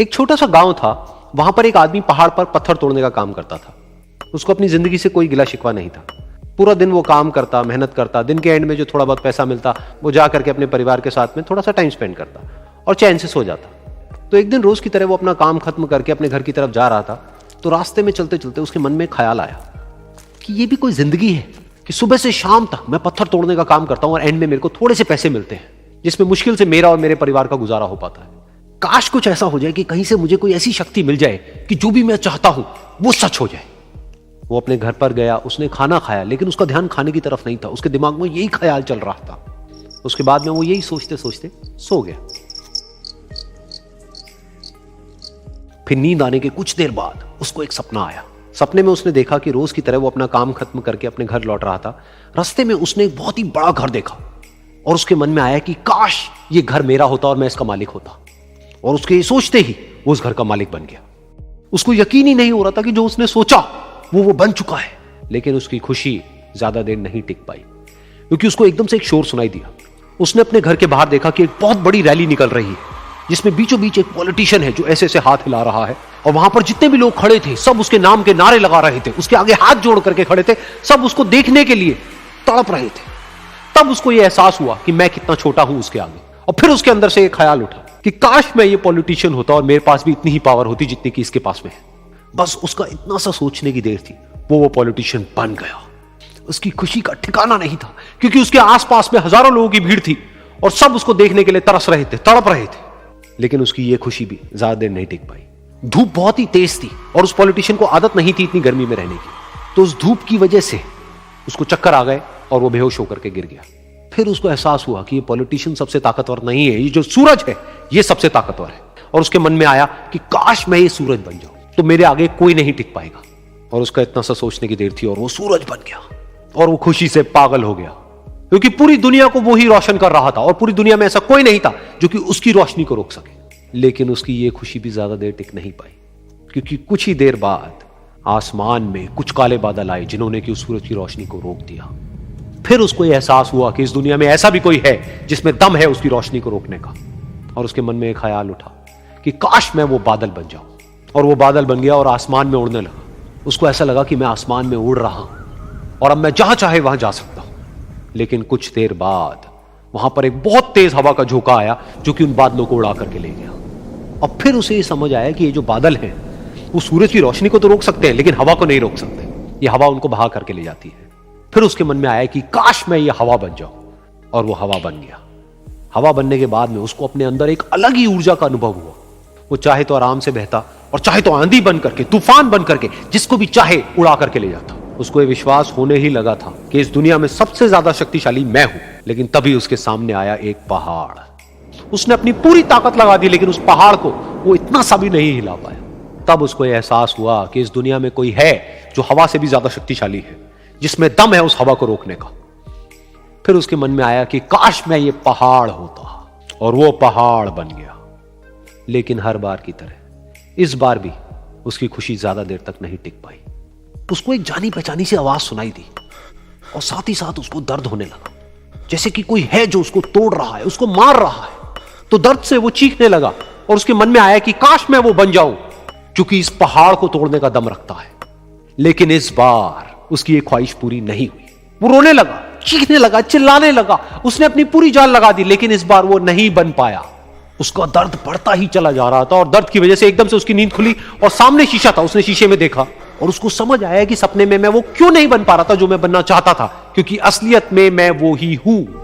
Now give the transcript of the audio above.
एक छोटा सा गांव था, वहां पर एक आदमी पहाड़ पर पत्थर तोड़ने का काम करता था। उसको अपनी जिंदगी से कोई गिला शिकवा नहीं था। पूरा दिन वो काम करता, मेहनत करता, दिन के एंड में जो थोड़ा बहुत पैसा मिलता वो जा करके अपने परिवार के साथ में थोड़ा सा टाइम स्पेंड करता और चैन से सो जाता। तो एक दिन रोज की तरह वो अपना काम खत्म करके अपने घर की तरफ जा रहा था, तो रास्ते में चलते चलते उसके मन में ख्याल आया कि ये भी कोई जिंदगी है कि सुबह से शाम तक मैं पत्थर तोड़ने का काम करता हूं और एंड में मेरे को थोड़े से पैसे मिलते हैं, जिसमें मुश्किल से मेरा और मेरे परिवार का गुजारा हो पाता है। काश कुछ ऐसा हो जाए कि कहीं से मुझे कोई ऐसी शक्ति मिल जाए कि जो भी मैं चाहता हूं वो सच हो जाए। वो अपने घर पर गया, उसने खाना खाया, लेकिन उसका ध्यान खाने की तरफ नहीं था। उसके दिमाग में यही ख्याल चल रहा था। उसके बाद में वो यही सोचते सोचते सो गया। फिर नींद आने के कुछ देर बाद उसको एक सपना आया। सपने में उसने देखा कि रोज की तरह वो अपना काम खत्म करके अपने घर लौट रहा था। रास्ते में उसने एक बहुत ही बड़ा घर देखा और उसके मन में आया कि काश ये घर मेरा होता और मैं इसका मालिक होता। और उसके सोचते ही वो उस घर का मालिक बन गया। उसको यकीन ही नहीं हो रहा था कि जो उसने सोचा वो बन चुका है। लेकिन उसकी खुशी ज्यादा देर नहीं टिक पाई, क्योंकि उसको एकदम से एक शोर सुनाई दिया। उसने अपने घर के बाहर देखा कि एक बहुत बड़ी रैली निकल रही है, जिसमें बीचों बीच एक पॉलिटिशियन है जो ऐसे ऐसे हाथ हिला रहा है। और वहां पर जितने भी लोग खड़े थे सब उसके नाम के नारे लगा रहे थे, उसके आगे हाथ जोड़ करके खड़े थे, सब उसको देखने के लिए तड़प रहे थे। तब उसको यह एहसास हुआ कि मैं कितना छोटा हूं उसके आगे। और फिर उसके अंदर से एक ख्याल उठा कि काश मैं ये पॉलिटिशियन होता और मेरे पास भी इतनी ही पावर होती जितनी कि इसके पास में है। बस उसका इतना सा सोचने की देर थी, वो पॉलिटिशियन बन गया। उसकी खुशी का ठिकाना नहीं था, क्योंकि उसके आसपास में हजारों लोगों की भीड़ थी और सब उसको देखने के लिए तरस रहे थे, तड़प रहे थे। लेकिन उसकी ये खुशी भी ज्यादा देर नहीं टिक पाई। धूप बहुत ही तेज थी और उस पॉलिटिशियन को आदत नहीं थी इतनी गर्मी में रहने की। तो उस धूप की वजह से उसको चक्कर आ गए और वो बेहोश होकर के गिर गया। फिर उसको एहसास हुआ कि ये पॉलिटिशियन सबसे ताकतवर नहीं है, ये जो सूरज है ये सबसे ताकतवर है। और उसके मन में आया कि काश मैं ये सूरज बन जाऊं तो मेरे आगे कोई नहीं टिक पाएगा। और उसका इतना सा सोचने की देर थी और वो सूरज बन गया। और वो खुशी से पागल हो गया, क्योंकि पूरी दुनिया को वो ही रोशन कर रहा था और पूरी दुनिया में ऐसा कोई नहीं था जो कि उसकी रोशनी को रोक सके। लेकिन उसकी ये खुशी भी ज्यादा देर टिक नहीं पाई, क्योंकि कुछ ही देर बाद आसमान में कुछ काले बादल आए जिन्होंने कि उस सूरज की रोशनी को रोक दिया। फिर उसको यह एहसास हुआ कि इस दुनिया में ऐसा भी कोई है जिसमें दम है उसकी रोशनी को रोकने का। और उसके मन में एक ख्याल उठा कि काश मैं वो बादल बन जाऊं। और वो बादल बन गया और आसमान में उड़ने लगा। उसको ऐसा लगा कि मैं आसमान में उड़ रहा हूं और अब मैं जहां चाहे वहां जा सकता हूं। लेकिन कुछ देर बाद वहां पर एक बहुत तेज हवा का झोंका आया जो कि उन बादलों को उड़ा करके ले गया। और फिर उसे ये समझ आया कि ये जो बादल हैं वो सूरज की रोशनी को तो रोक सकते हैं, लेकिन हवा को नहीं रोक सकते। ये हवा उनको बहा करके ले जाती है। फिर उसके मन में आया कि काश मैं ये हवा बन जाऊं। और वो हवा बन गया। हवा बनने के बाद में उसको अपने अंदर एक अलग ही ऊर्जा का अनुभव हुआ। वो चाहे तो आराम से बहता और चाहे तो आंधी बन करके, तूफान बन करके, जिसको भी चाहे उड़ा करके ले जाता। उसको ये विश्वास होने ही लगा था कि इस दुनिया में सबसे ज्यादा शक्तिशाली मैं हूं। लेकिन तभी उसके सामने आया एक पहाड़। उसने अपनी पूरी ताकत लगा दी, लेकिन उस पहाड़ को वो इतना सा भी नहीं हिला पाया। तब उसको यह एहसास हुआ कि इस दुनिया में कोई है जो हवा से भी ज्यादा शक्तिशाली है, जिसमें दम है उस हवा को रोकने का। फिर उसके मन में आया कि काश मैं ये पहाड़ होता। और वो पहाड़ बन गया। लेकिन हर बार की तरह इस बार भी उसकी खुशी ज्यादा देर तक नहीं टिक पाई। उसको एक जानी पहचानी सी आवाज सुनाई दी और साथ ही साथ उसको दर्द होने लगा, जैसे कि कोई है जो उसको तोड़ रहा है, उसको मार रहा है। तो दर्द से वो चीखने लगा और उसके मन में आया कि काश मैं वो बन जाऊं क्योंकि इस पहाड़ को तोड़ने का दम रखता है। लेकिन इस बार उसकी एक ख्वाहिश पूरी नहीं हुई। वो रोने लगा, चीखने लगा, चिल्लाने लगा। उसने अपनी पूरी जान लगा दी, लेकिन इस बार वो नहीं बन पाया। उसका दर्द बढ़ता ही चला जा रहा था और दर्द की वजह से एकदम से उसकी नींद खुली और सामने शीशा था। उसने शीशे में देखा और उसको समझ आया कि सपने में मैं वो क्यों नहीं बन पा रहा था जो मैं बनना चाहता था, क्योंकि असलियत में मैं वो ही हूं।